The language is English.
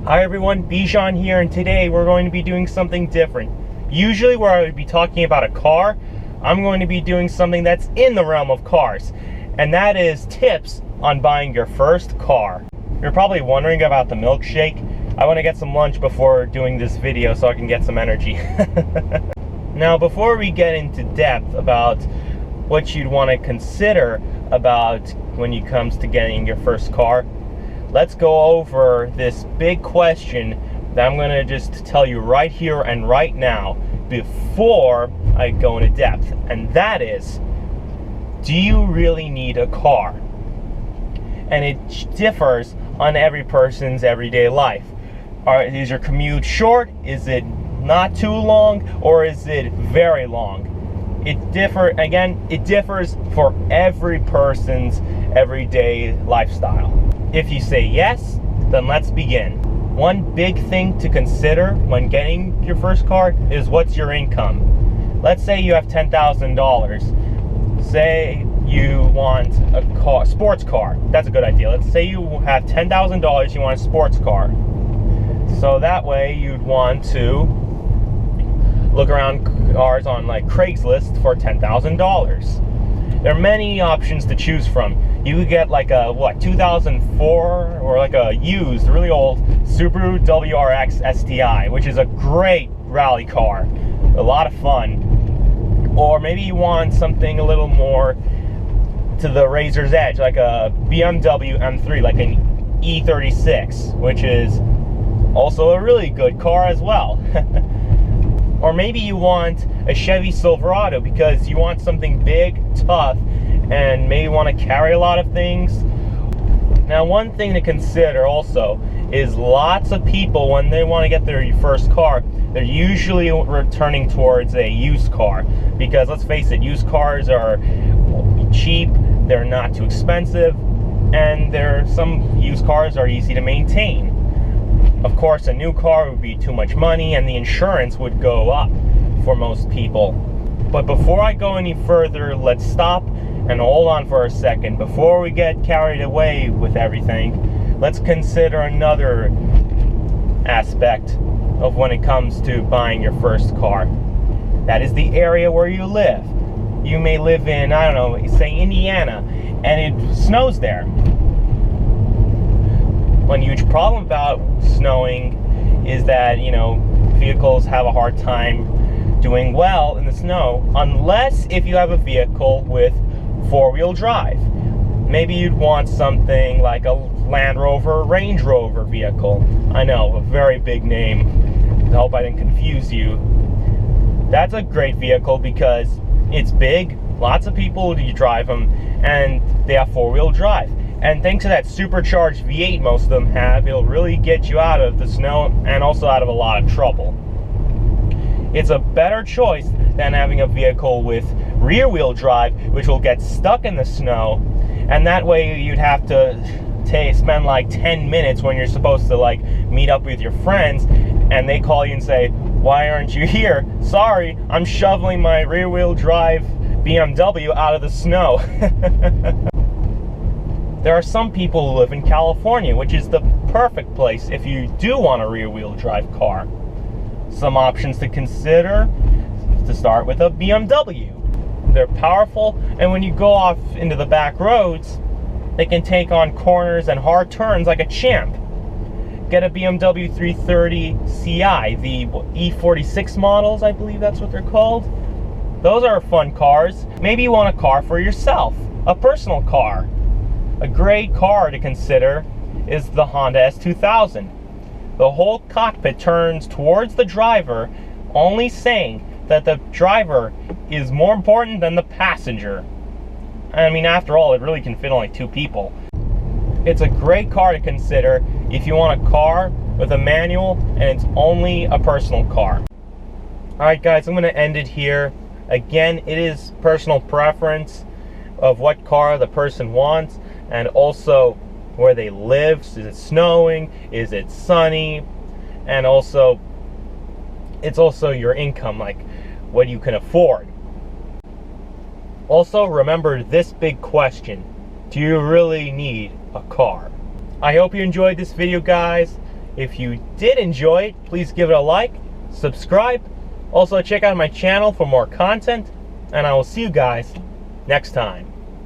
Hi everyone, Bijan here, and today we're going to be doing something different. Usually where I would be talking about a car, I'm going to be doing something that's in the realm of cars, and that is tips on buying your first car. You're probably wondering about the milkshake. I want to get some lunch before doing this video so I can get some energy. Now, before we get into depth about what you'd want to consider about when it comes to getting your first car, let's go over this big question that I'm going to just tell you right here and right now before I go into depth. And that is, do you really need a car? And it differs on every person's everyday life. Is your commute short? Is it not too long? Or is it very long? It differs for every person's everyday lifestyle. If you say yes, then let's begin. One big thing to consider when getting your first car is what's your income. Let's say you have $10,000. Say you want a sports car. That's a good idea. Let's say you have $10,000, you want a sports car. So that way you'd want to look around cars on like Craigslist for $10,000. There are many options to choose from. You could get like a 2004 or like a used, really old Subaru WRX STI, which is a great rally car, a lot of fun. Or maybe you want something a little more to the razor's edge, like a BMW M3, like an E36, which is also a really good car as well. Or maybe you want a Chevy Silverado because you want something big, tough, and maybe want to carry a lot of things. Now, one thing to consider also is lots of people, when they want to get their first car, they're usually returning towards a used car, because let's face it, used cars are cheap, they're not too expensive, and some used cars are easy to maintain. Of course, a new car would be too much money and the insurance would go up for most people. But before I go any further, let's stop and hold on for a second. Before we get carried away with everything, let's consider another aspect of when it comes to buying your first car. That is the area where you live. You may live in, I don't know, say Indiana, and it snows there. One huge problem about snowing is that, vehicles have a hard time doing well in the snow, unless if you have a vehicle with four-wheel drive. Maybe you'd want something like a Land Rover, Range Rover vehicle. I know, a very big name. I hope I didn't confuse you. That's a great vehicle because it's big, lots of people drive them, and they have four-wheel drive. And thanks to that supercharged V8 most of them have, it'll really get you out of the snow and also out of a lot of trouble. It's a better choice than having a vehicle with rear-wheel drive, which will get stuck in the snow, and that way you'd have to spend like 10 minutes when you're supposed to meet up with your friends, and they call you and say, "Why aren't you here?" "Sorry, I'm shoveling my rear-wheel drive BMW out of the snow." There are some people who live in California, which is the perfect place if you do want a rear-wheel drive car. Some options to consider, to start with a BMW. They're powerful, and when you go off into the back roads, they can take on corners and hard turns like a champ. Get a BMW 330 Ci, the E46 models, I believe that's what they're called. Those are fun cars. Maybe you want a car for yourself, a personal car. A great car to consider is the Honda S2000. The whole cockpit turns towards the driver, only saying that the driver is more important than the passenger. I mean, after all, it really can fit only two people. It's a great car to consider if you want a car with a manual and it's only a personal car. Alright guys, I'm going to end it here. Again, it is personal preference of what car the person wants, and also where they live. Is it snowing? Is it sunny? And also, it's also your income, like what you can afford. Also, remember this big question: do you really need a car? I hope you enjoyed this video, guys. If you did enjoy it, please give it a like, subscribe. Also check out my channel for more content, and I will see you guys next time.